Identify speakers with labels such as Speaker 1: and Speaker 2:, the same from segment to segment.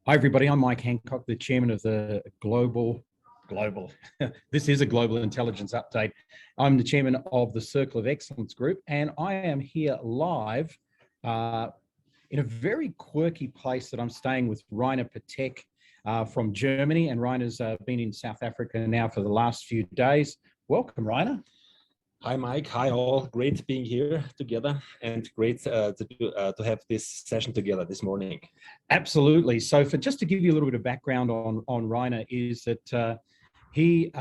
Speaker 1: Hi, everybody. I'm Mike Hancock, the chairman of the Global, this is a Global Intelligence Update. I'm the chairman of the Circle of Excellence Group, and I am here live in a very quirky place that I'm staying with Rainer Petek from Germany. And Rainer's been in South Africa now for the last few days. Welcome, Rainer.
Speaker 2: Hi, Mike. Hi, all. Great being here together, and great to have this session together this morning.
Speaker 1: Absolutely. So, just to give you a little bit of background on Rainer, is that he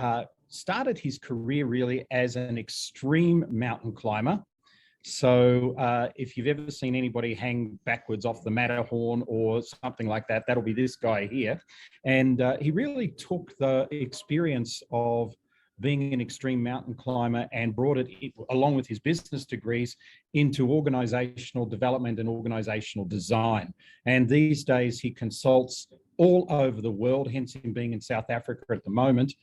Speaker 1: started his career really as an extreme mountain climber. So, if you've ever seen anybody hang backwards off the Matterhorn or something like that, that'll be this guy here. And he really took the experience of being an extreme mountain climber and brought it, along with his business degrees, into organizational development and organizational design. And these days he consults all over the world, hence him being in South Africa at the moment,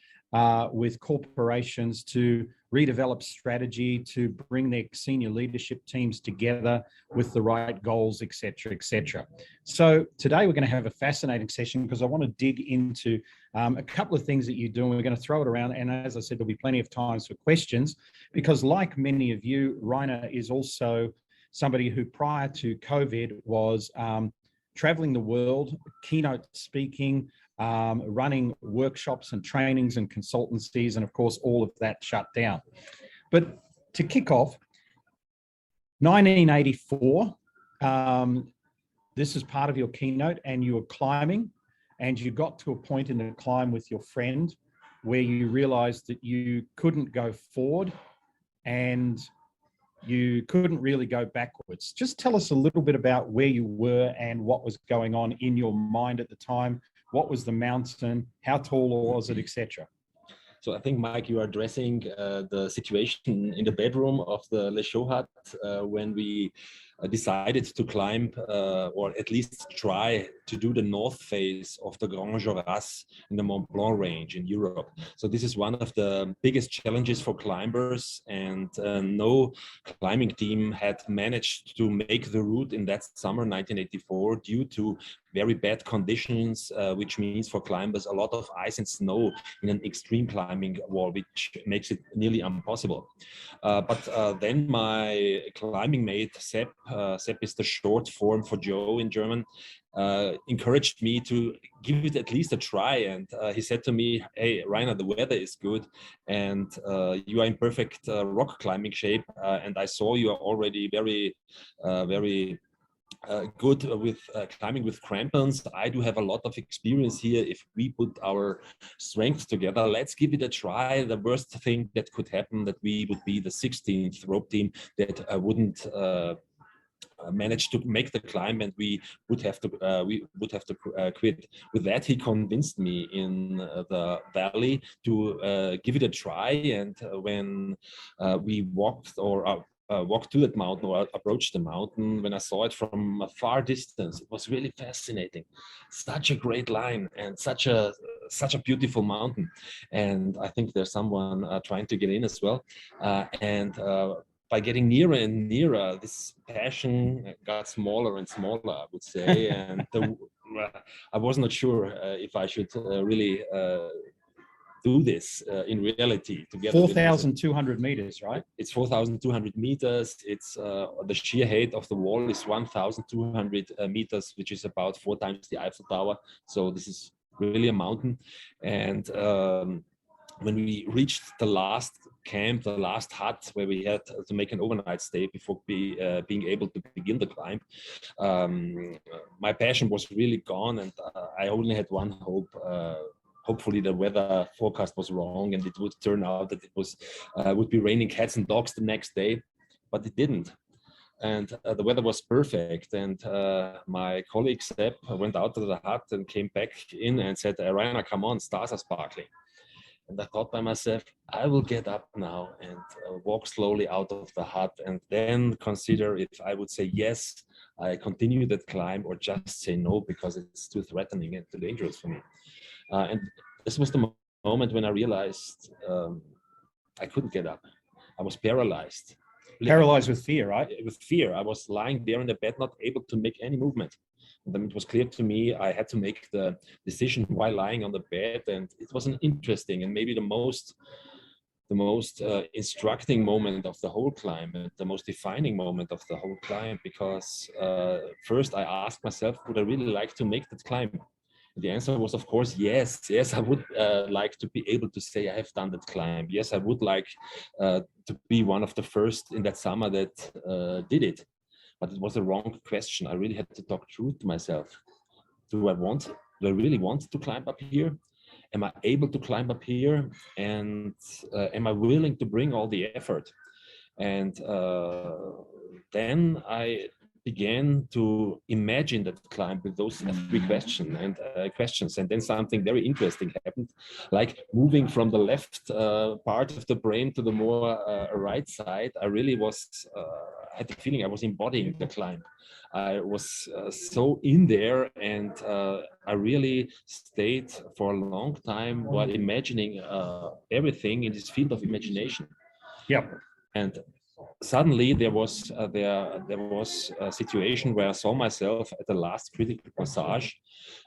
Speaker 1: with corporations to redevelop strategy, to bring their senior leadership teams together with the right goals, et cetera, et cetera. So today we're going to have a fascinating session because I want to dig into a couple of things that you do, and we're going to throw it around. And as I said, there'll be plenty of times for questions, because like many of you, Rainer is also somebody who prior to COVID was traveling the world, keynote speaking, running workshops and trainings and consultancies, and of course, all of that shut down. But to kick off, 1984, this is part of your keynote, and you were climbing, and you got to a point in the climb with your friend where you realized that you couldn't go forward and you couldn't really go backwards. Just tell us a little bit about where you were and what was going on in your mind at the time. What was the mountain? How tall was it, etc.?
Speaker 2: So I think, Mike, you are addressing the situation in the bedroom of the Le Chaux hut when we decided to climb or at least try to do the north face of the Grandes Jorasses in the Mont Blanc range in Europe. So this is one of the biggest challenges for climbers, and no climbing team had managed to make the route in that summer 1984 due to very bad conditions, which means for climbers a lot of ice and snow in an extreme climbing wall, which makes it nearly impossible. But then my climbing mate, Sepp is the short form for Joe in German, encouraged me to give it at least a try. And he said to me, "Hey, Rainer, the weather is good and you are in perfect rock climbing shape. And I saw you are already very good with climbing with crampons. I do have a lot of experience here. If we put our strength together, let's give it a try. The worst thing that could happen that we would be the 16th rope team that wouldn't manage to make the climb, and we would have to quit." With that, he convinced me in the valley to give it a try. And when we walked to that mountain, or approached the mountain, when I saw it from a far distance, it was really fascinating. Such a great line and such a beautiful mountain. And I think there's someone trying to get in as well. By getting nearer and nearer, this passion got smaller and smaller, I would say. And I was not sure if I should really do this in reality together.
Speaker 1: 4,200 meters, right?
Speaker 2: It's 4,200 meters. It's the sheer height of the wall is 1,200 meters, which is about 4 times the Eiffel Tower. So this is really a mountain. And when we reached the last camp, the last hut where we had to make an overnight stay before being able to begin the climb, my passion was really gone, and I only had one hope. Hopefully the weather forecast was wrong and it would turn out that it was would be raining cats and dogs the next day, but it didn't. And the weather was perfect. And my colleague Sepp went out to the hut and came back in and said, "Rainer, come on, stars are sparkling." And I thought by myself, I will get up now and walk slowly out of the hut and then consider if I would say yes, I continue that climb, or just say no because it's too threatening and too dangerous for me. And this was the moment when I realized I couldn't get up. I was paralyzed.
Speaker 1: Paralyzed with fear, right?
Speaker 2: With fear. I was lying there in the bed, not able to make any movement. then it was clear to me I had to make the decision while lying on the bed, and it was an interesting and maybe the most instructing moment of the whole climb, the most defining moment of the whole climb, because first I asked myself, would I really like to make that climb? The answer was, of course, yes. Yes, I would like to be able to say I have done that climb. Yes, I would like to be one of the first in that summer that did it. But it was a wrong question. I really had to talk true to myself. Do I really want to climb up here? Am I able to climb up here? And am I willing to bring all the effort? And then I began to imagine that climb with those three questions, and then something very interesting happened, like moving from the left part of the brain to the more right side. I really was I had the feeling I was embodying the climb. I was so in there, and I really stayed for a long time while imagining everything in this field of imagination.
Speaker 1: Yep.
Speaker 2: And suddenly there was a situation where I saw myself at the last critical passage,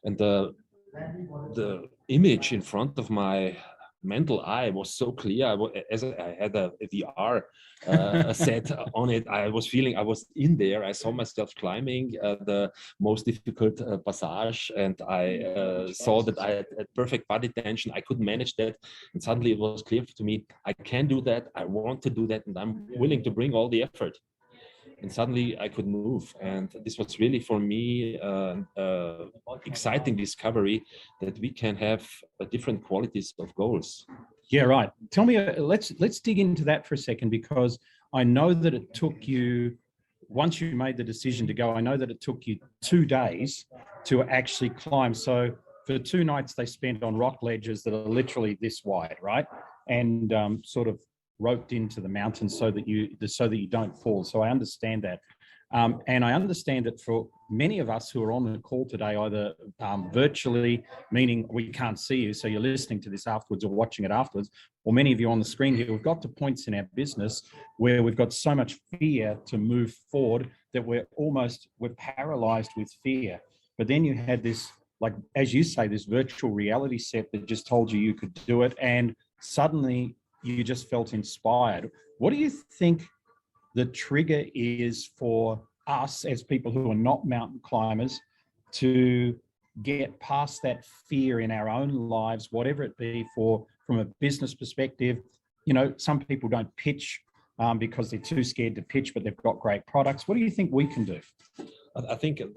Speaker 2: and the image in front of my mental eye was so clear. As I had a VR set on it, I was feeling I was in there. I saw myself climbing the most difficult passage, and I saw that I had perfect body tension. I could manage that, and suddenly it was clear to me, I can do that, I want to do that, and I'm willing to bring all the effort. And suddenly I could move, and this was really for me exciting discovery that we can have different qualities of goals.
Speaker 1: Yeah, right. Tell me, let's dig into that for a second, because I know that it took you, once you made the decision to go, I know that it took you 2 days to actually climb. So for 2 nights they spent on rock ledges that are literally this wide, right? And sort of roped into the mountain so that you don't fall. So I understand that. And I understand that for many of us who are on the call today, either virtually, meaning we can't see you, so you're listening to this afterwards or watching it afterwards, or many of you on the screen here, we've got to points in our business where we've got so much fear to move forward that we're paralyzed with fear. But then you had this, like, as you say, this virtual reality set that just told you could do it, and suddenly you just felt inspired. What do you think the trigger is for us as people who are not mountain climbers to get past that fear in our own lives, whatever it be, from a business perspective? You know, some people don't pitch because they're too scared to pitch, but they've got great products. What do you think we can do?
Speaker 2: I think it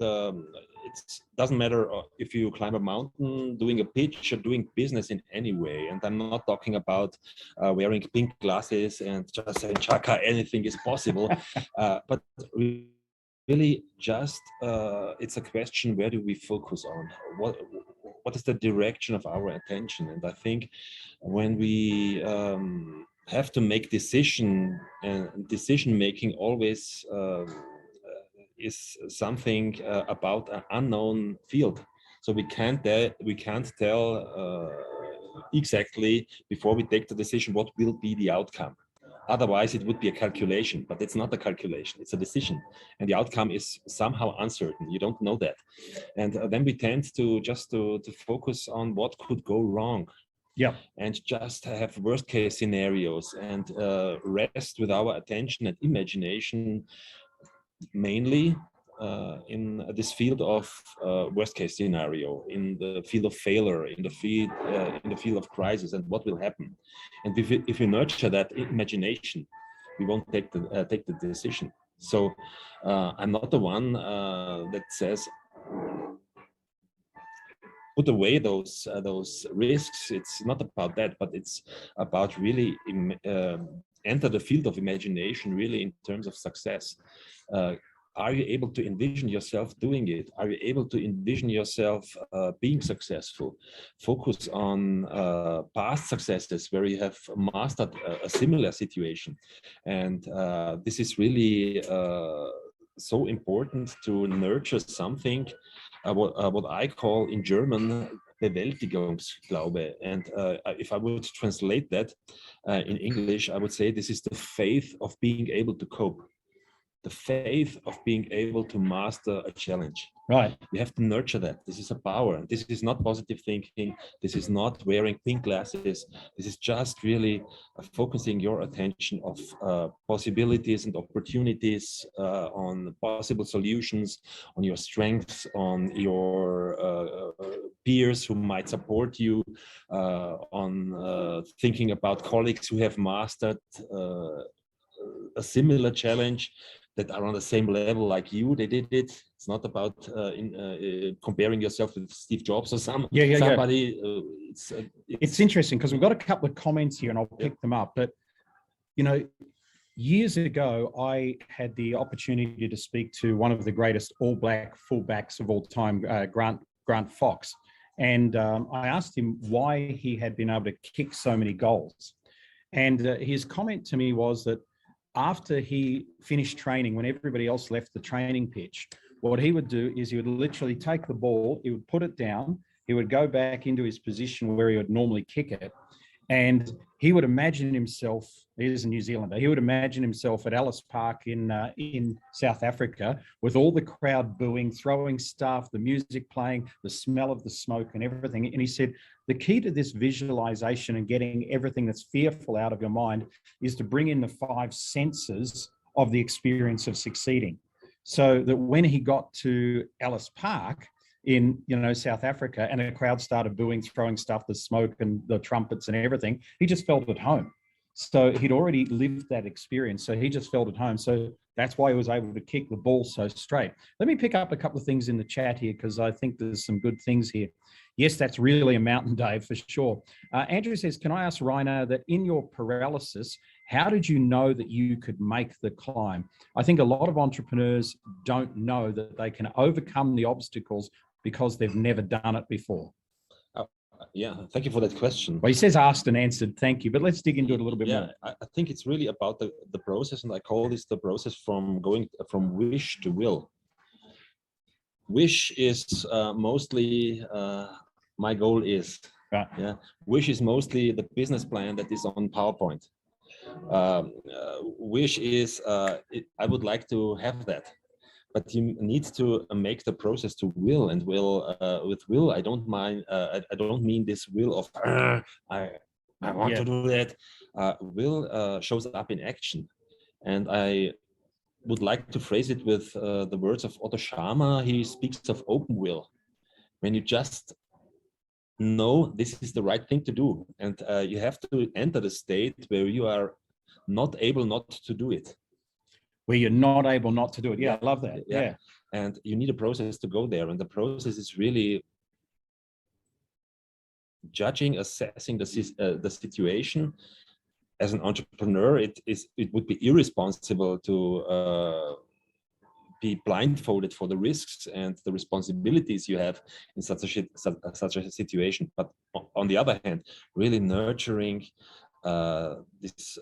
Speaker 2: doesn't matter if you climb a mountain, doing a pitch, or doing business in any way. And I'm not talking about wearing pink glasses and just saying, Chaka, anything is possible. But really just, it's a question, where do we focus on? What is the direction of our attention? And I think when we have to make decision making always is something about an unknown field. So we can't tell exactly before we take the decision what will be the outcome. Otherwise, it would be a calculation, but it's not a calculation, it's a decision. And the outcome is somehow uncertain. You don't know that. And then we tend to focus on what could go wrong.
Speaker 1: Yeah.
Speaker 2: And just have worst case scenarios and rest with our attention and imagination mainly in this field of worst case scenario, in the field of failure, in the field of crisis, and what will happen. And if we nurture that imagination, we won't take the decision. So I'm not the one that says put away those risks. It's not about that, but it's about really enter the field of imagination, really in terms of success. Are you able to envision yourself doing it? Are you able to envision yourself being successful? Focus on past successes where you have mastered a similar situation. And this is really so important to nurture something, what I call in German Bewältigungsglaube. And if I would translate that in English, I would say this is the faith of being able to cope. the faith of being able to master a challenge.
Speaker 1: Right.
Speaker 2: You have to nurture that. This is a power. This is not positive thinking. This is not wearing pink glasses. This is just really focusing your attention of possibilities and opportunities, on possible solutions, on your strengths, on your peers who might support you, on thinking about colleagues who have mastered a similar challenge, that are on the same level like you. They did it. It's not about comparing yourself with Steve Jobs or somebody.
Speaker 1: Yeah. It's interesting because we've got a couple of comments here, and I'll pick them up. But you know, years ago, I had the opportunity to speak to one of the greatest All Black fullbacks of all time, Grant Fox, and I asked him why he had been able to kick so many goals, and his comment to me was that after he finished training, when everybody else left the training pitch, what he would do is he would literally take the ball, he would put it down, he would go back into his position where he would normally kick it, and he would imagine himself, he is a New Zealander, he would imagine himself at Ellis Park in South Africa with all the crowd booing, throwing stuff, the music playing, the smell of the smoke and everything. And he said, the key to this visualization and getting everything that's fearful out of your mind is to bring in the 5 senses of the experience of succeeding. So that when he got to Ellis Park in, you know, South Africa, and a crowd started booing, throwing stuff, the smoke and the trumpets and everything, he just felt at home. So he'd already lived that experience. So he just felt at home. So that's why he was able to kick the ball so straight. Let me pick up a couple of things in the chat here, because I think there's some good things here. Yes, that's really a mountain, Dave, for sure. Andrew says, can I ask Rainer that in your paralysis, how did you know that you could make the climb? I think a lot of entrepreneurs don't know that they can overcome the obstacles because they've never done it before.
Speaker 2: Yeah, thank you for that question.
Speaker 1: Well, he says asked and answered, thank you, but let's dig into it a little bit more.
Speaker 2: I think it's really about the process, and I call this the process from going from wish to will. Wish is mostly, my goal is,
Speaker 1: right.
Speaker 2: Yeah. Wish is mostly the business plan that is on PowerPoint. Wish is, I would like to have that. But you need to make the process to will, and will with will. I don't mind. I don't mean this will of I want to do that. Will shows up in action, and I would like to phrase it with the words of Otto Schama. He speaks of open will, when you just know this is the right thing to do, and you have to enter the state where you are not able not to do it.
Speaker 1: Where you're not able not to do it. Yeah, I love that. Yeah.
Speaker 2: And you need a process to go there. And the process is really judging, assessing the situation. As an entrepreneur, it would be irresponsible to be blindfolded for the risks and the responsibilities you have in such a situation. But on the other hand, really nurturing this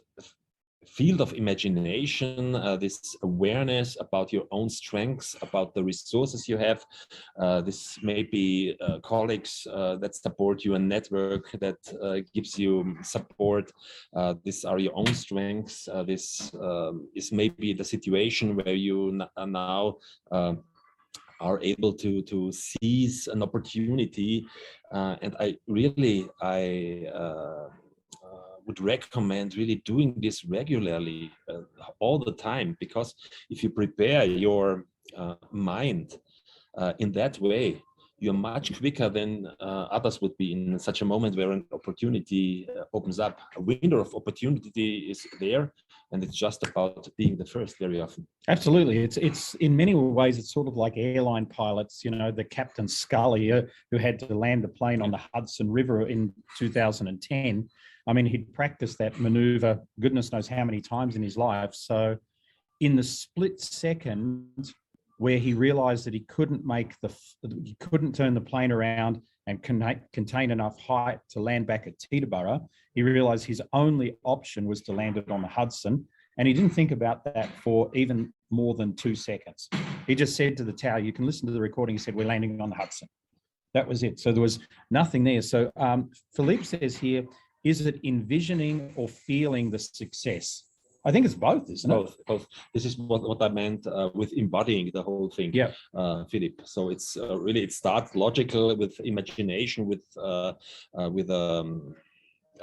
Speaker 2: field of imagination, this awareness about your own strengths, about the resources you have. This may be colleagues that support you, a network that gives you support. These are your own strengths. This is maybe the situation where you now are able to seize an opportunity. And I would recommend really doing this regularly, all the time, because if you prepare your mind in that way, you're much quicker than others would be in such a moment where an opportunity opens up. A window of opportunity is there, and it's just about being the first very often.
Speaker 1: Absolutely. It's in many ways, it's sort of like airline pilots, you know, the Captain Scully who had to land the plane on the Hudson River in 2010. I mean, he'd practiced that maneuver, goodness knows how many times in his life. So in the split second where he realized that he couldn't turn the plane around and contain enough height to land back at Teterboro, he realized his only option was to land it on the Hudson. And he didn't think about that for even more than 2 seconds. He just said to the tower, you can listen to the recording, he said, we're landing on the Hudson. That was it. So there was nothing there. So Philippe says here, is it envisioning or feeling the success? I think it's both, isn't it?
Speaker 2: Both. This is what I meant with embodying the whole thing.
Speaker 1: Yeah,
Speaker 2: Philip. So it's really, it starts logical with imagination, with a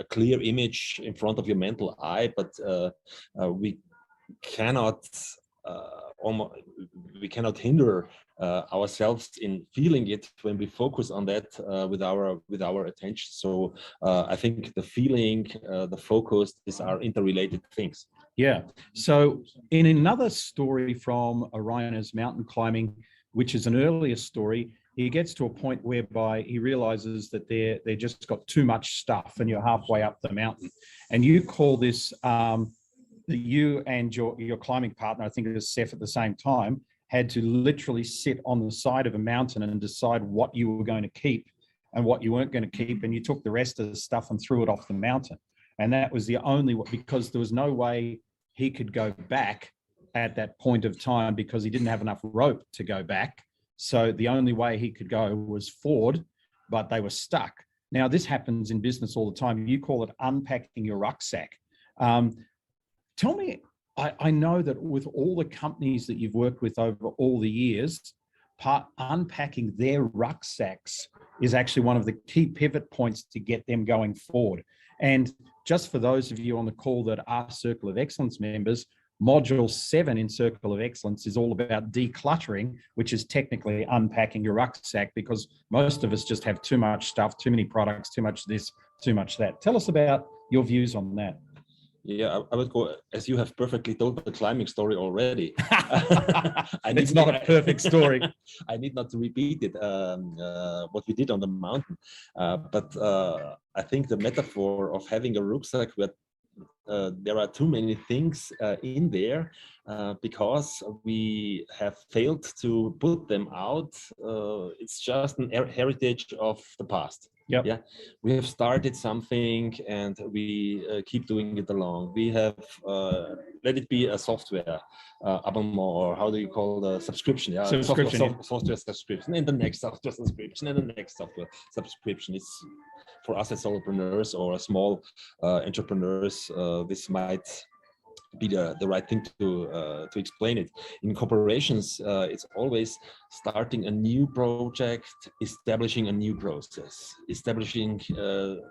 Speaker 2: clear image in front of your mental eye, but we cannot we cannot hinder ourselves in feeling it when we focus on that with our attention. So I think the feeling, the focus, these are interrelated things.
Speaker 1: Yeah. So in another story from Rainer's mountain climbing, which is an earlier story, he gets to a point whereby he realizes that they just got too much stuff and you're halfway up the mountain. And you call this, you and your climbing partner, I think it was Seth at the same time, had to literally sit on the side of a mountain and decide what you were going to keep and what you weren't going to keep. And you took the rest of the stuff and threw it off the mountain. And that was the only, because there was no way he could go back at that point of time because he didn't have enough rope to go back. So the only way he could go was forward, but they were stuck. Now, this happens in business all the time. You call it unpacking your rucksack. Tell me, I know that with all the companies that you've worked with over all the years, unpacking their rucksacks is actually one of the key pivot points to get them going forward. And just for those of you on the call that are Circle of Excellence members, Module 7 in Circle of Excellence is all about decluttering, which is technically unpacking your rucksack, because most of us just have too much stuff, too many products, too much this, too much that. Tell us about your views on that.
Speaker 2: Yeah, I would go, as you have perfectly told the climbing story already.
Speaker 1: It's not a perfect story.
Speaker 2: I need not to repeat it, what we did on the mountain. But I think the metaphor of having a rucksack where there are too many things in there because we have failed to put them out. It's just an heritage of the past.
Speaker 1: Yep.
Speaker 2: Yeah, we have started something and we keep doing it along. We have let it be a software abonnement, or how do you call the subscription? Yeah, software subscription, and the next software subscription, and the next software subscription. It's for us as solopreneurs or small entrepreneurs. This might be the right thing to explain it. In corporations, it's always starting a new project, establishing a new process, establishing the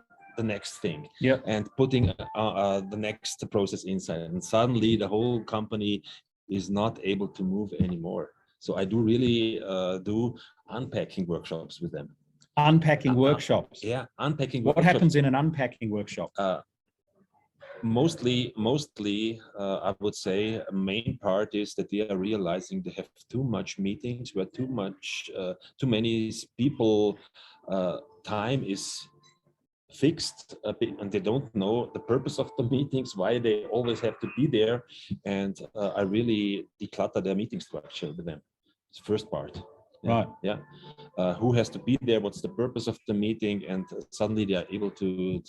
Speaker 2: next thing, and putting the next process inside. And suddenly the whole company is not able to move anymore. So I do really do unpacking workshops with them.
Speaker 1: Unpacking workshops?
Speaker 2: Yeah, unpacking
Speaker 1: workshops. What happens in an unpacking workshop?
Speaker 2: Mostly, I would say a main part is that they are realizing they have too much meetings, where too many people, time is fixed, and they don't know the purpose of the meetings, why they always have to be there. And I really declutter their meeting structure with them. It's the first part. Yeah.
Speaker 1: Right.
Speaker 2: Yeah. Who has to be there? What's the purpose of the meeting? And suddenly they are able to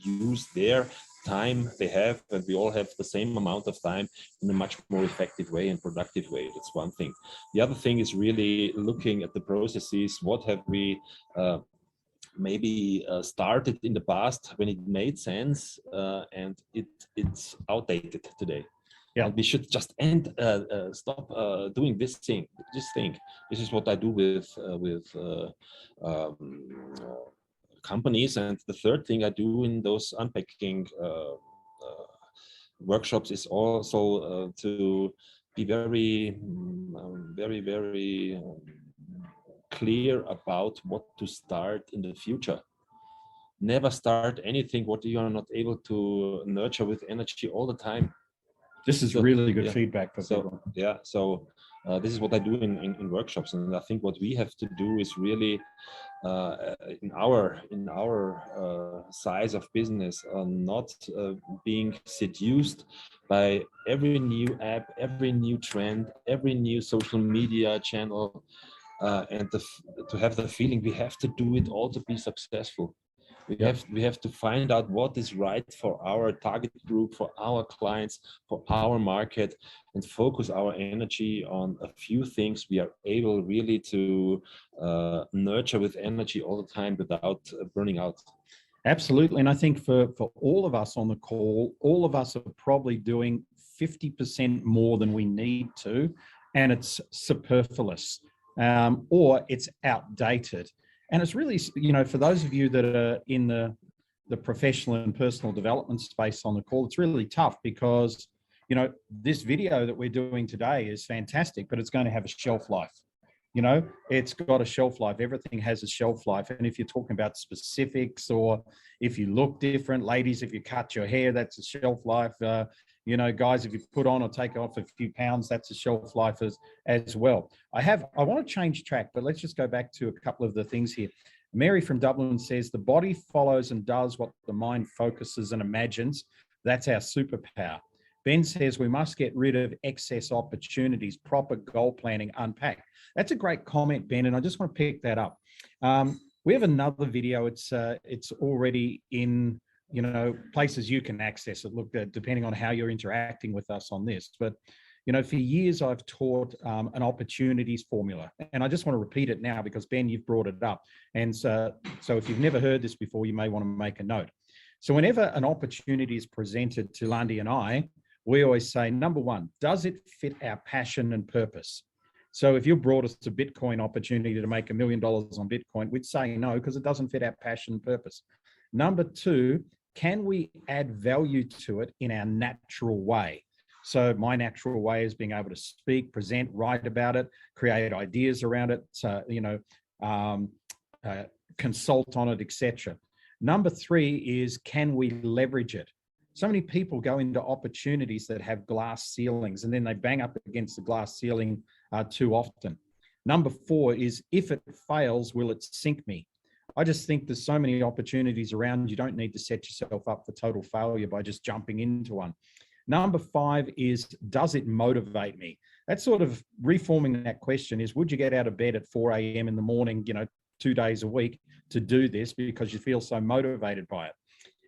Speaker 2: use their time they have, and we all have the same amount of time, in a much more effective way and productive way. That's one thing. The other thing is really looking at the processes. What have we maybe started in the past when it made sense, and it's outdated today. Yeah, and we should just stop doing this thing. This is what I do with companies. And the third thing I do in those unpacking workshops is also to be very clear about what to start in the future. Never start anything what you are not able to nurture with energy all the time.
Speaker 1: This is really good feedback for people.
Speaker 2: Yeah, so this is what I do in workshops, and I think what we have to do is really in our size of business, not being seduced by every new app, every new trend, every new social media channel, and to have the feeling we have to do it all to be successful. We have to find out what is right for our target group, for our clients, for our market, and focus our energy on a few things we are able really to nurture with energy all the time without burning out.
Speaker 1: Absolutely. And I think for all of us on the call, all of us are probably doing 50% more than we need to, and it's superfluous, or it's outdated. And it's really, you know, for those of you that are in the professional and personal development space on the call, it's really tough because, you know, this video that we're doing today is fantastic, but it's going to have a shelf life. You know, it's got a shelf life. Everything has a shelf life. And if you're talking about specifics, or if you look different, ladies, if you cut your hair, that's a shelf life. You know, guys, if you put on or take off a few pounds, that's a shelf life as well. I want to change track, but let's just go back to a couple of the things here. Mary from Dublin says, the body follows and does what the mind focuses and imagines. That's our superpower. Ben says, we must get rid of excess opportunities, proper goal planning, unpack. That's a great comment, Ben, and I just want to pick that up. We have another video. It's already in, you know, places you can access it. Look, depending on how you're interacting with us on this. But, you know, for years I've taught an opportunities formula, and I just want to repeat it now because, Ben, you've brought it up. And so if you've never heard this before, you may want to make a note. So whenever an opportunity is presented to Lundy and I, we always say, number one, does it fit our passion and purpose? So if you brought us a Bitcoin opportunity to make $1 million on Bitcoin, we'd say no, because it doesn't fit our passion and purpose. Number two, can we add value to it in our natural way? So my natural way is being able to speak, present, write about it, create ideas around it, you know, consult on it, etc. Number three is, can we leverage it? So many people go into opportunities that have glass ceilings, and then they bang up against the glass ceiling too often. Number four is, if it fails, will it sink me? I just think there's so many opportunities around. You don't need to set yourself up for total failure by just jumping into one. Number five is, does it motivate me? That's sort of reforming that question is, would you get out of bed at 4 a.m. in the morning, you know, 2 days a week to do this because you feel so motivated by it?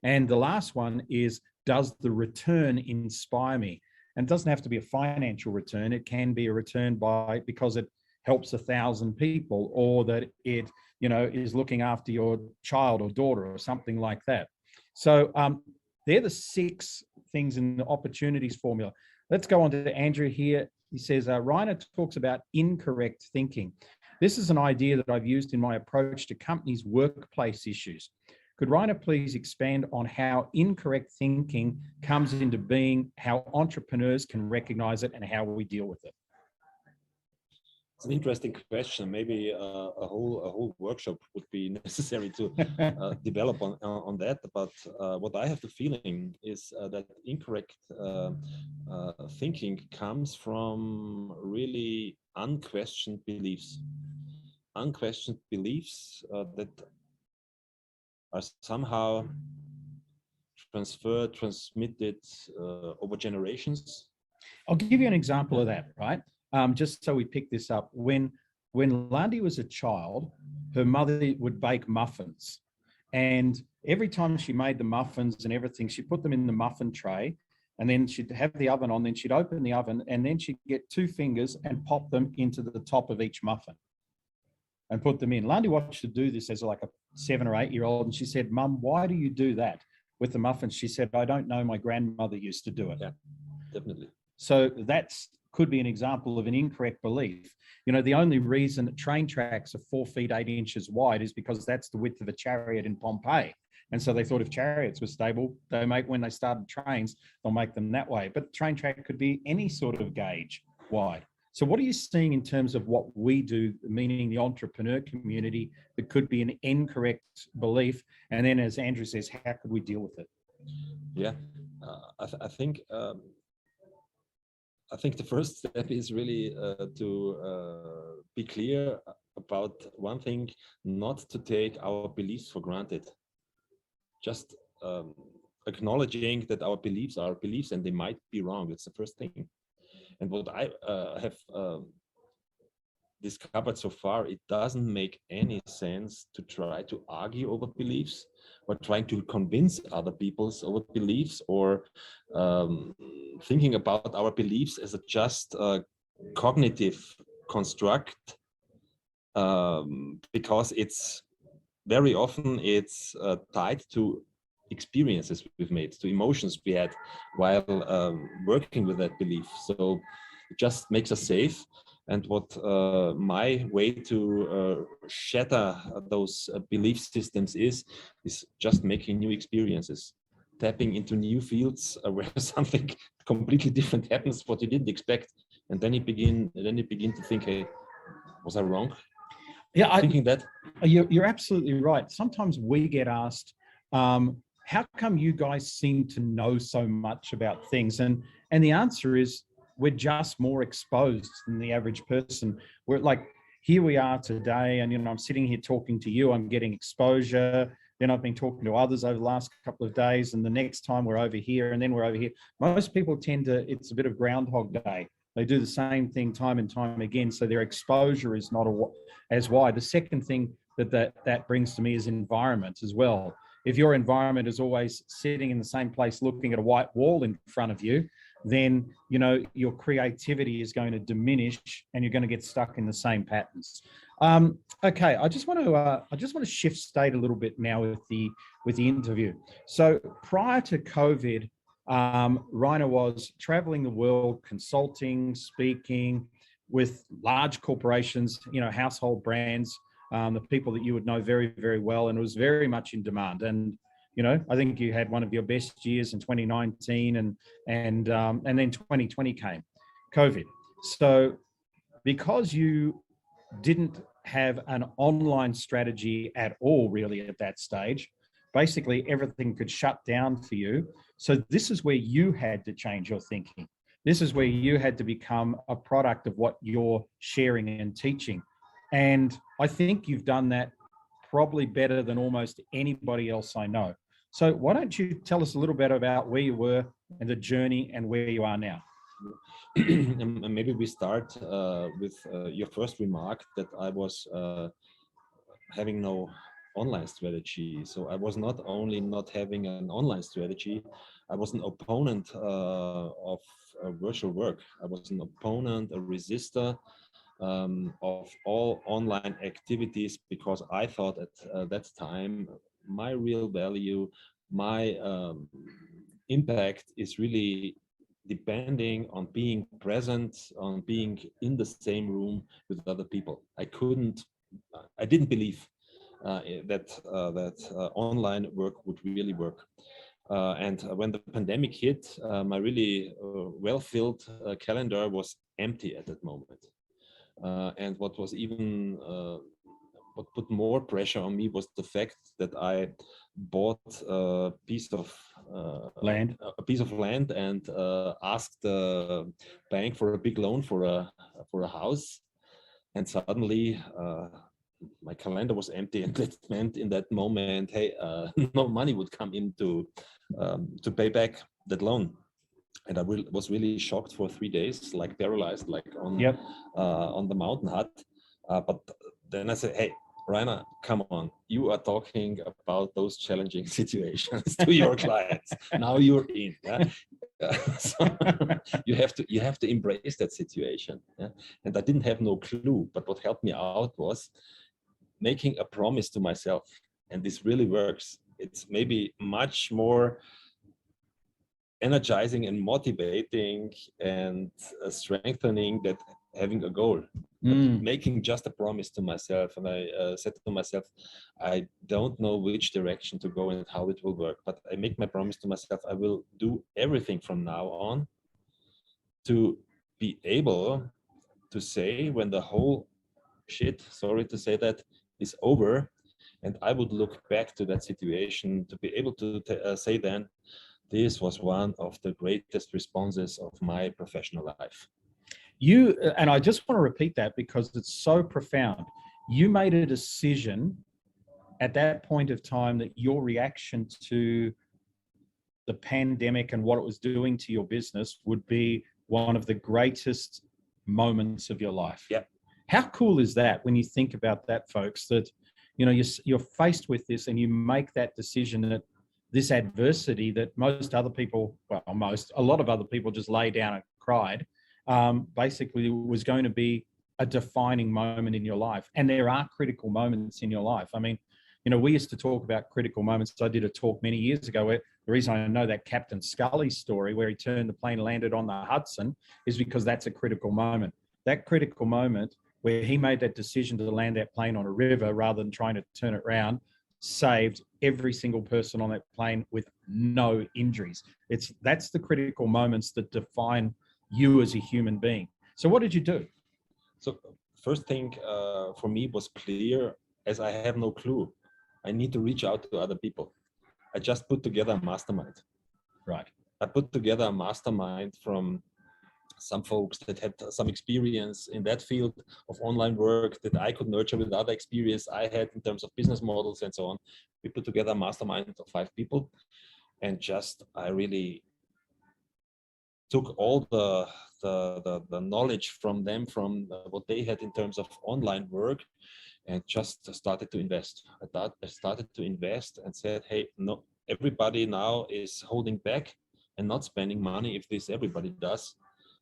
Speaker 1: And the last one is, does the return inspire me? And it doesn't have to be a financial return. It can be a return because it helps 1,000 people, or that it, you know, is looking after your child or daughter or something like that. So they're the 6 things in the opportunities formula. Let's go on to Andrew here. He says, Rainer talks about incorrect thinking. This is an idea that I've used in my approach to companies' workplace issues. Could Rainer please expand on how incorrect thinking comes into being, how entrepreneurs can recognize it, and how we deal with it?
Speaker 2: It's an interesting question. Maybe a whole workshop would be necessary to develop on that. But what I have the feeling is that incorrect thinking comes from really unquestioned beliefs. Unquestioned beliefs that are somehow transmitted over generations.
Speaker 1: I'll give you an example of that, right? Just so we pick this up. When Lundy was a child, her mother would bake muffins. And every time she made the muffins and everything, she put them in the muffin tray, and then she'd have the oven on, then she'd open the oven, and then she'd get 2 fingers and pop them into the top of each muffin and put them in. Lundy watched her do this as like a 7 or 8 year old. And she said, Mum, why do you do that with the muffins? She said, I don't know. My grandmother used to do it.
Speaker 2: Yeah, definitely.
Speaker 1: So that's could be an example of an incorrect belief. You know, the only reason that train tracks are 4 feet 8 inches wide is because that's the width of a chariot in Pompeii. And so they thought if chariots were stable, when they started trains, they'll make them that way. But train track could be any sort of gauge wide. So what are you seeing in terms of what we do, meaning the entrepreneur community, that could be an incorrect belief? And then, as Andrew says, how could we deal with it?
Speaker 2: Yeah, I think the first step is really to be clear about one thing, not to take our beliefs for granted. Just acknowledging that our beliefs are beliefs and they might be wrong. It's the first thing. And what I have discovered so far, it doesn't make any sense to try to argue over beliefs or trying to convince other people's over beliefs, or thinking about our beliefs as a just cognitive construct, because it's very often tied to experiences we've made, to emotions we had while working with that belief. So it just makes us safe. And what my way to shatter those belief systems is just making new experiences, tapping into new fields where something completely different happens, what you didn't expect, and then you begin to think, hey, was I wrong?
Speaker 1: Yeah,
Speaker 2: thinking that.
Speaker 1: You're absolutely right. Sometimes we get asked, how come you guys seem to know so much about things? And the answer is, we're just more exposed than the average person. We're like, here we are today, and I'm sitting here talking to you, I'm getting exposure. Then I've been talking to others over the last couple of days, and the next time we're over here, and then we're over here. Most people tend to, it's a bit of Groundhog Day. They do the same thing time and time again, so their exposure is not as wide. The second thing that brings to me is environment as well. If your environment is always sitting in the same place looking at a white wall in front of you, then your creativity is going to diminish, and you're going to get stuck in the same patterns. Okay, I just want to shift state a little bit now with the interview. So prior to COVID, Rainer was traveling the world, consulting, speaking with large corporations, household brands, the people that you would know very, very well, and it was very much in demand. And I think you had one of your best years in 2019, and then 2020 came, COVID. So because you didn't have an online strategy at all, really, at that stage, basically everything could shut down for you. So this is where you had to change your thinking. This is where you had to become a product of what you're sharing and teaching. And I think you've done that probably better than almost anybody else I know. So why don't you tell us a little bit about where you were and the journey and where you are now?
Speaker 2: Maybe we start with your first remark that I was having no online strategy. So I was not only not having an online strategy, I was an opponent of virtual work. I was an opponent, a resistor of all online activities, because I thought at that time my real value, my impact is really depending on being present, on being in the same room with other people. I didn't believe that online work would really work. And when the pandemic hit, my really well-filled calendar was empty at that moment. And what was even what put more pressure on me was the fact that I bought a piece of land, and asked the bank for a big loan for a house, and suddenly my calendar was empty, and that meant in that moment, hey, no money would come in to pay back that loan. And I was really shocked for 3 days, like paralyzed, like on the mountain hut. But then I said, hey, Rainer, come on, you are talking about those challenging situations to your clients. Now you're in. Yeah? So you have to embrace that situation. Yeah? And I didn't have no clue, but what helped me out was making a promise to myself. And this really works. It's maybe much more energizing and motivating and strengthening that having a goal. Making just a promise to myself, and I said to myself, I don't know which direction to go and how it will work, but I make my promise to myself, I will do everything from now on to be able to say when the whole shit, sorry to say that, is over, and I would look back to that situation to be able to say then, this was one of the greatest responses of my professional life.
Speaker 1: And I just want to repeat that because it's so profound. You made a decision at that point of time that your reaction to the pandemic and what it was doing to your business would be one of the greatest moments of your life.
Speaker 2: Yeah.
Speaker 1: How cool is that when you think about that, folks, that you're faced with this and you make that decision that this adversity that a lot of other people just lay down and cried, basically was going to be a defining moment in your life. And there are critical moments in your life. I mean, we used to talk about critical moments. I did a talk many years ago where the reason I know that Captain Scully story where he turned the plane and landed on the Hudson is because that's a critical moment. That critical moment where he made that decision to land that plane on a river rather than trying to turn it around saved every single person on that plane with no injuries. That's the critical moments that define you as a human being. So what did you do?
Speaker 2: So first thing for me was clear, as I have no clue. I need to reach out to other people. I just put together a mastermind.
Speaker 1: Right.
Speaker 2: I put together a mastermind from some folks that had some experience in that field of online work that I could nurture with other experience I had in terms of business models and so on. We put together a mastermind of 5 people, and I really took all the knowledge from them, from what they had in terms of online work, and just started to invest. I started to invest and said, hey, no, everybody now is holding back and not spending money. If this everybody does,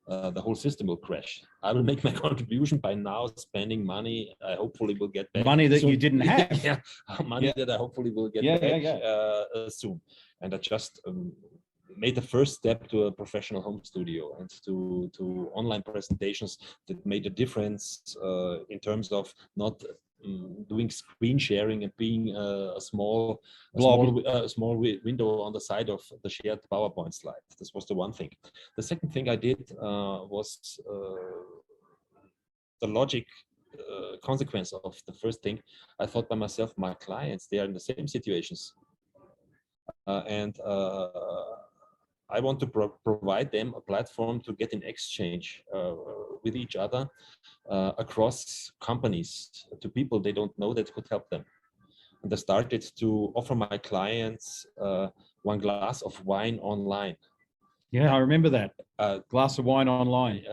Speaker 2: the whole system will crash. I will make my contribution by now spending money. I hopefully will get back.
Speaker 1: Money that you didn't have.
Speaker 2: Yeah, money that I hopefully will get back soon. And I just made the first step to a professional home studio and to online presentations that made a difference in terms of not doing screen sharing and being a small window on the side of the shared PowerPoint slide. This was the one thing. The second thing I did was the logic consequence of the first thing. I thought by myself, my clients, they are in the same situations. And I want to provide them a platform to get in exchange with each other across companies to people they don't know that could help them. And I started to offer my clients 1 glass of wine online.
Speaker 1: Yeah, I remember that. Glass of wine online.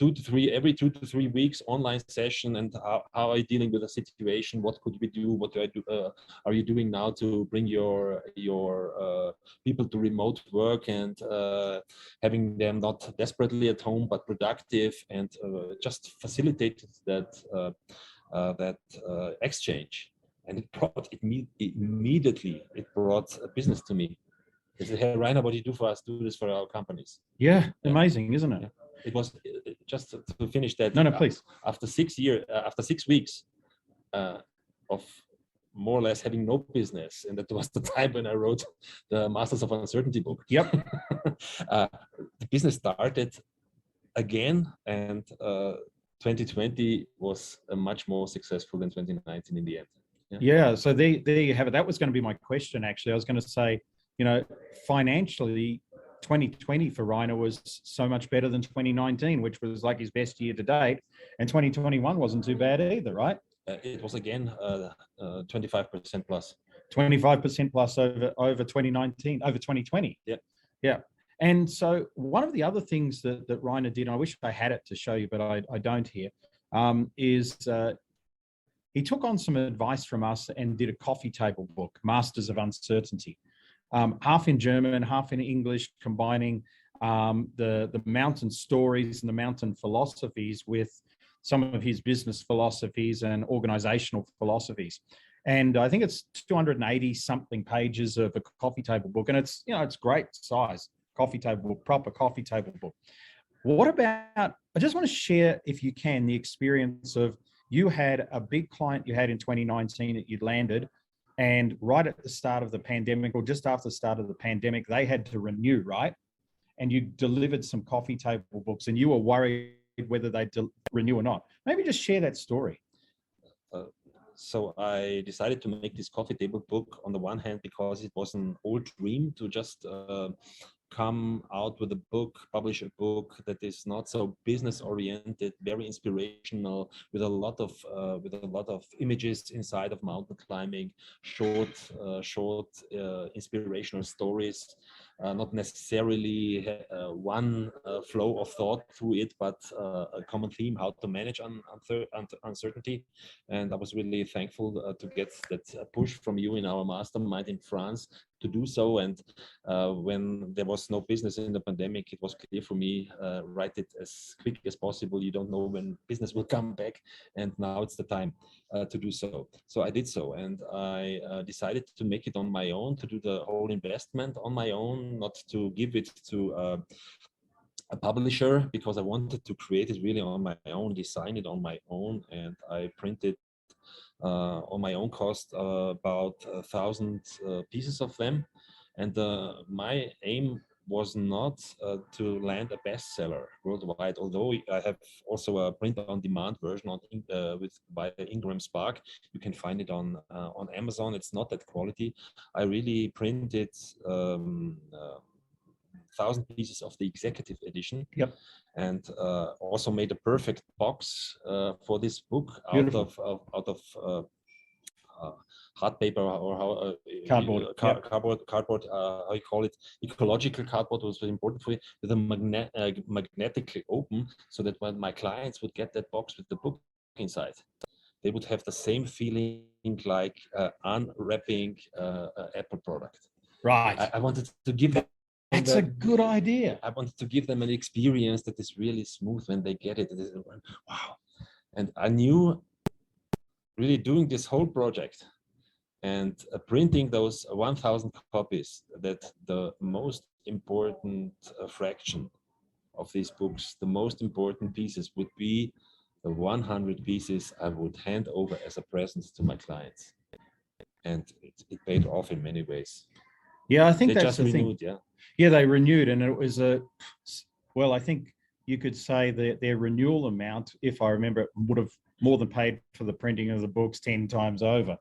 Speaker 2: Every 2 to 3 weeks online session, and how are you dealing with a situation? What could we do? What do I do? Are you doing now to bring your people to remote work and having them not desperately at home but productive, and just facilitate that exchange. And it brought immediately a business to me. I said, hey, Rainer, what do you do for us? Do this for our companies.
Speaker 1: Yeah, amazing, isn't it?
Speaker 2: Yeah. It was just to finish that.
Speaker 1: No, please.
Speaker 2: After 6 weeks of more or less having no business, and that was the time when I wrote the Masters of Uncertainty book.
Speaker 1: Yep.
Speaker 2: The business started again, and 2020 was much more successful than 2019 in the end.
Speaker 1: Yeah. So there you have it. That was going to be my question, actually. I was going to say, financially, 2020 for Rainer was so much better than 2019, which was like his best year to date. And 2021 wasn't too bad either, right?
Speaker 2: It was again 25% plus.
Speaker 1: 25% plus over 2019, over 2020.
Speaker 2: Yeah.
Speaker 1: Yeah. And so one of the other things that Rainer did, and I wish I had it to show you, but I don't here, is he took on some advice from us and did a coffee table book, Masters of Uncertainty. Half in German, half in English, combining the mountain stories and the mountain philosophies with some of his business philosophies and organizational philosophies. And I think it's 280 something pages of a coffee table book. And it's great size, coffee table book, proper coffee table book. What about, I just want to share, if you can, the experience of, you had a big client you had in 2019 that you'd landed, and right at the start of the pandemic, or just after the start of the pandemic, they had to renew, right? And you delivered some coffee table books, and you were worried whether they'd renew or not. Maybe just share that story.
Speaker 2: So I decided to make this coffee table book, on the one hand, because it was an old dream to just come out with a book, publish a book that is not so business oriented, very inspirational, with a lot of images inside of mountain climbing, short inspirational stories, not necessarily one flow of thought through it, but a common theme, how to manage uncertainty. And I was really thankful to get that push from you in our mastermind in France, to do so. And when there was no business in the pandemic, it was clear for me, write it as quick as possible. You don't know when business will come back, and now it's the time to do so. So I did so, and I decided to make it on my own, to do the whole investment on my own, not to give it to a publisher, because I wanted to create it really on my own, design it on my own, and I printed on my own cost about 1,000 pieces of them. And my aim was not to land a bestseller worldwide, although I have also a print-on-demand version by Ingram Spark. You can find it on Amazon. It's not that quality. I really printed 1,000 pieces of the executive edition.
Speaker 1: Yep.
Speaker 2: And also made a perfect box for this book out of hard paper, or how
Speaker 1: cardboard,
Speaker 2: cardboard, how you call it, ecological cardboard was very important for me, with a magnetically open, so that when my clients would get that box with the book inside, they would have the same feeling like unwrapping an Apple product.
Speaker 1: Right.
Speaker 2: I wanted to give them.
Speaker 1: That's a good idea.
Speaker 2: I wanted to give them an experience that is really smooth when they get it. Wow. And I knew, really doing this whole project and printing those 1,000 copies, that the most important fraction of these books, the most important pieces, would be the 100 pieces I would hand over as a present to my clients. And it paid off in many ways.
Speaker 1: Yeah, I think
Speaker 2: they
Speaker 1: that's
Speaker 2: just
Speaker 1: the
Speaker 2: renewed,
Speaker 1: thing.
Speaker 2: yeah.
Speaker 1: Yeah, they renewed, and it was well, I think you could say that their renewal amount, if I remember, would have more than paid for the printing of the books 10 times over.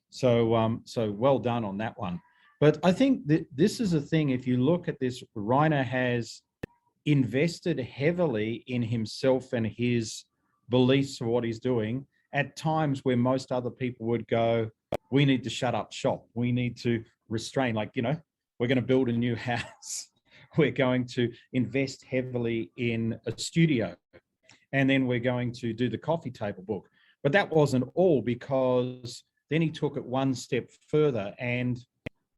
Speaker 1: So, so well done on that one. But I think that this is a thing, if you look at this, Rainer has invested heavily in himself and his beliefs for what he's doing at times where most other people would go, we need to shut up shop. We need to restrain, like, we're going to build a new house. We're going to invest heavily in a studio. And then we're going to do the coffee table book. But that wasn't all, because then he took it one step further. And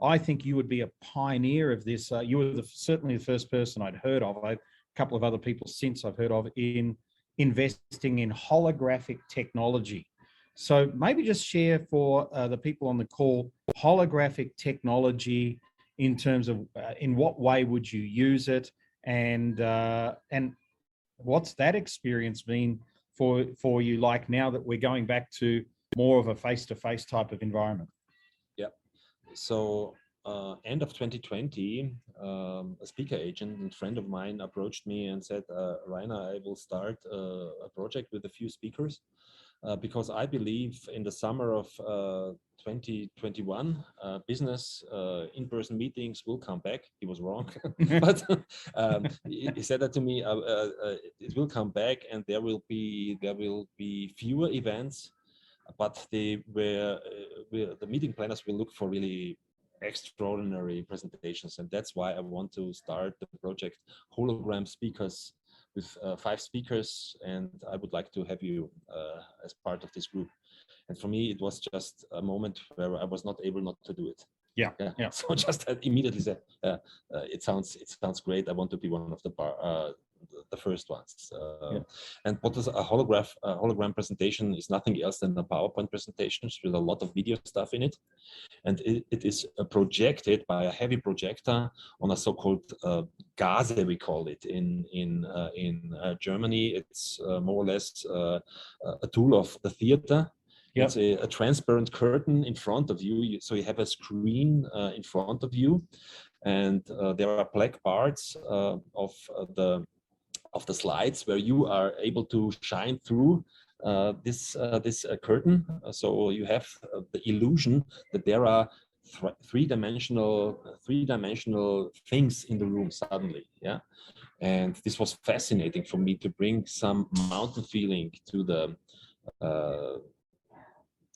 Speaker 1: I think you would be a pioneer of this. You were certainly the first person I'd heard of. A couple of other people since I've heard of in investing in holographic technology. So maybe just share for the people on the call, holographic technology in terms of in what way would you use it, and what's that experience been for you, like now that we're going back to more of a face-to-face type of environment?
Speaker 2: Yeah. So end of 2020, a speaker agent and friend of mine approached me and said, Rainer, I will start a project with a few speakers, because I believe in the summer of 2021, business in-person meetings will come back. He was wrong, but he said that to me. It will come back, and there will be fewer events, but the meeting planners will look for really extraordinary presentations, and that's why I want to start the project Hologram Speakers, with 5 speakers, and I would like to have you as part of this group. And for me, it was just a moment where I was not able not to do it.
Speaker 1: Yeah.
Speaker 2: So just immediately said, it sounds great. I want to be one of the first ones. And what is a hologram presentation is nothing else than a PowerPoint presentation with a lot of video stuff in it. And it is projected by a heavy projector on a so-called Gase, we call it in Germany. It's more or less a tool of the theater. Yep. It's a transparent curtain in front of you, so you have a screen in front of you, and there are black parts of the slides where you are able to shine through this curtain. So you have the illusion that there are three-dimensional things in the room suddenly. Yeah, and this was fascinating for me to bring some mountain feeling to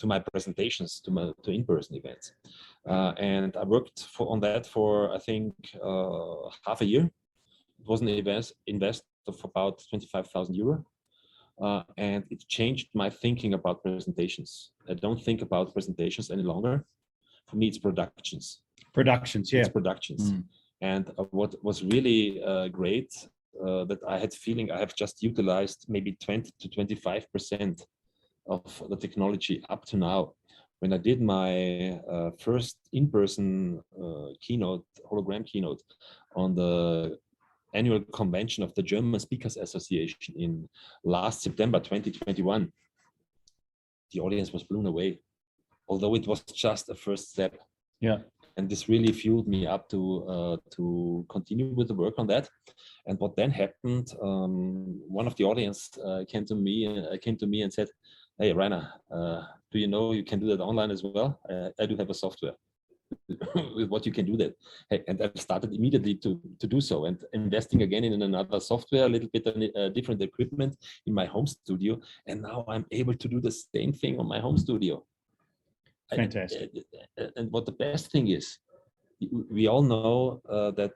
Speaker 2: my presentations, to in-person events, and I worked on that for I think half a year. It was an invest of about 25,000 euro, and it changed my thinking about presentations. I don't think about presentations any longer. for me, it's productions.
Speaker 1: Productions, yeah.
Speaker 2: It's productions. And what was really great, that I had feeling I have just utilized maybe 20 to 25% of the technology up to now. When I did my first in-person keynote, hologram keynote, on the annual convention of the German Speakers Association in last September 2021, the audience was blown away, although it was just a first step.
Speaker 1: Yeah.
Speaker 2: And this really fueled me up to continue with the work on that. And what then happened, one of the audience came to me and said, "Hey, Rainer, do you know you can do that online as well? I do have a software with what you can do that." Hey, and I started immediately to do so, and investing again in another software, a little bit different equipment in my home studio. And now I'm able to do the same thing on my home studio.
Speaker 1: Fantastic.
Speaker 2: And what the best thing is, we all know that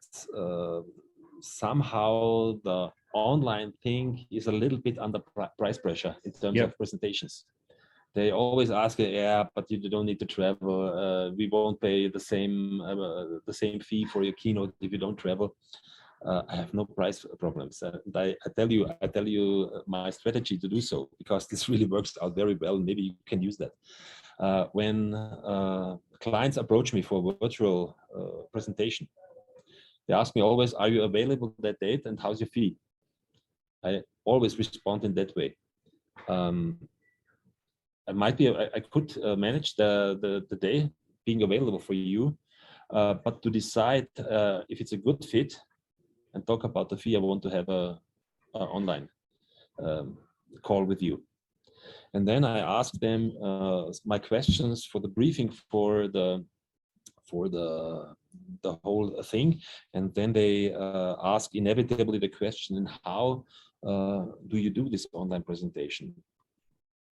Speaker 2: somehow the online thing is a little bit under price pressure in terms of presentations. They always ask, yeah, but you don't need to travel. We won't pay the same fee for your keynote if you don't travel. I have no price problems. And I tell you my strategy to do so, because this really works out very well. Maybe you can use that. When clients approach me for a virtual presentation, they ask me always, "Are you available that date and how's your fee?" I always respond in that way. I could manage the day being available for you, but to decide if it's a good fit and talk about the fee, I want to have a online call with you. And then I ask them my questions for the briefing for the whole thing, and then they ask inevitably the question, how do you do this online presentation?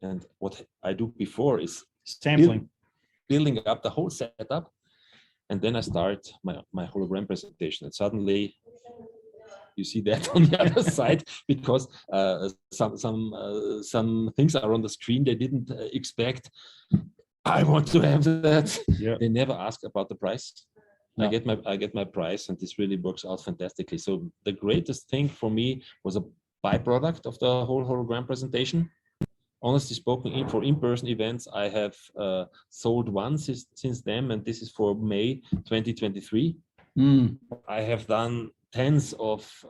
Speaker 2: And what I do before is
Speaker 1: sampling,
Speaker 2: building up the whole setup, and then I start my hologram presentation, and suddenly you see that on the other side, because some things are on the screen they didn't expect. I want to have that. Yeah. They never ask about the price. No. I get my price, and this really works out fantastically. So the greatest thing for me was a byproduct of the whole hologram presentation. Honestly spoken, for in-person events, I have sold one since then, and this is for May 2023. I have done tens of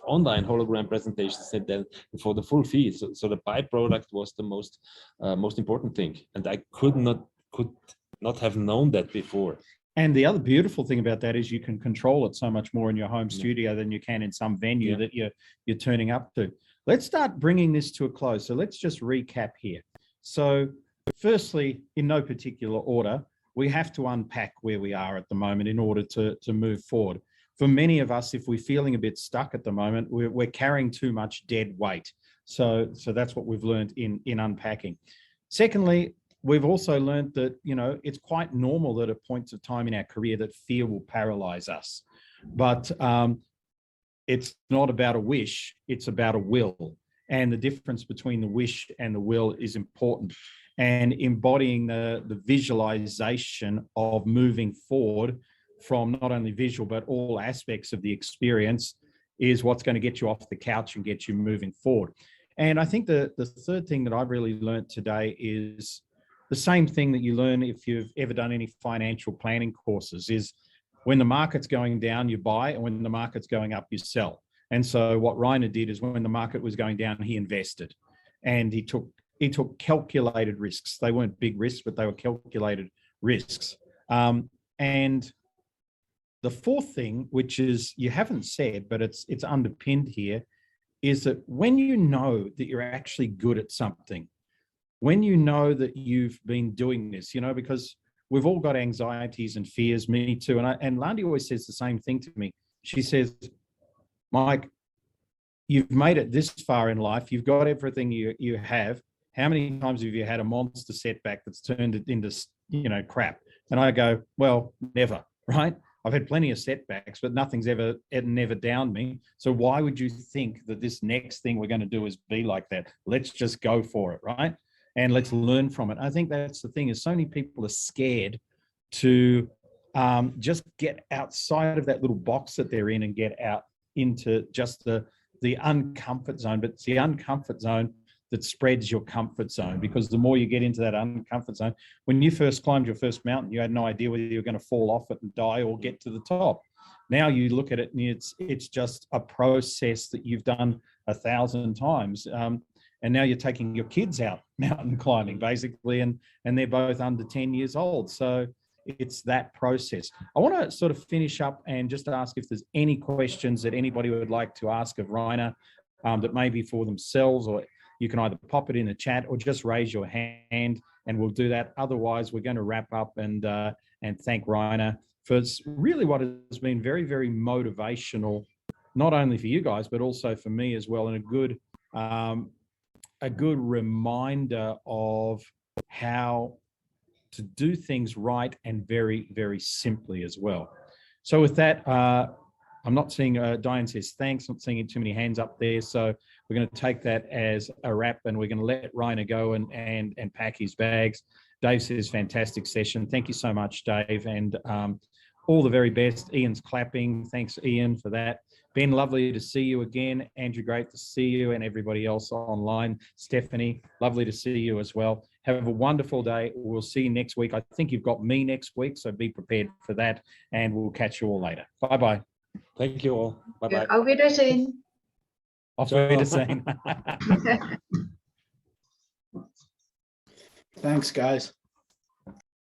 Speaker 2: online hologram presentations and then for the full fee. So the byproduct was the most important thing, and I could not have known that before.
Speaker 1: And the other beautiful thing about that is you can control it so much more in your home studio than you can in some venue that you're turning up to. Let's start bringing this to a close. So let's just recap here. So firstly, in no particular order, we have to unpack where we are at the moment in order to move forward. For many of us, if we're feeling a bit stuck at the moment, we're carrying too much dead weight. So that's what we've learned in unpacking. Secondly, we've also learned that, it's quite normal that at points of time in our career that fear will paralyze us. But it's not about a wish, it's about a will. And the difference between the wish and the will is important. And embodying the visualization of moving forward from not only visual, but all aspects of the experience is what's going to get you off the couch and get you moving forward. And I think the third thing that I've really learned today is the same thing that you learn if you've ever done any financial planning courses, is when the market's going down, you buy, and when the market's going up, you sell. And so what Rainer did is when the market was going down, he invested, and he took calculated risks. They weren't big risks, but they were calculated risks. And the fourth thing, which is you haven't said, but it's underpinned here, is that when you know that you're actually good at something, when you know that you've been doing this, because we've all got anxieties and fears, me too. And Landi always says the same thing to me. She says, "Mike, you've made it this far in life. You've got everything you have. How many times have you had a monster setback that's turned it into, crap?" And I go, "Well, never, right? I've had plenty of setbacks, but nothing's ever downed me. So why would you think that this next thing we're going to do is be like that? Let's just go for it, right? And let's learn from it." I think that's the thing, is so many people are scared to just get outside of that little box that they're in and get out into just the uncomfort zone. But it's the uncomfort zone that spreads your comfort zone, because the more you get into that uncomfort zone, when you first climbed your first mountain, you had no idea whether you were going to fall off it and die or get to the top. Now you look at it and it's just a process that you've done 1,000 times. And now you're taking your kids out mountain climbing, basically, and they're both under 10 years old. So it's that process. I want to sort of finish up and just ask if there's any questions that anybody would like to ask of Rainer, that may be for themselves, or you can either pop it in the chat or just raise your hand and we'll do that. Otherwise, we're going to wrap up and thank Rainer for really what has been very, very motivational, not only for you guys, but also for me as well, and a good reminder of how to do things right and very, very simply as well. So with that, I'm not seeing, Diane says thanks, not seeing too many hands up there. So we're going to take that as a wrap and we're going to let Rainer go and pack his bags. Dave says fantastic session. Thank you so much, Dave. And all the very best. Ian's clapping. Thanks, Ian, for that. Ben, lovely to see you again. Andrew, great to see you, and everybody else online. Stephanie, lovely to see you as well. Have a wonderful day. We'll see you next week. I think you've got me next week, so be prepared for that, and we'll catch you all later. Bye-bye.
Speaker 2: Thank you all. Bye-bye.
Speaker 3: Auf Wiedersehen.
Speaker 1: Auf Wiedersehen.
Speaker 4: Thanks, guys.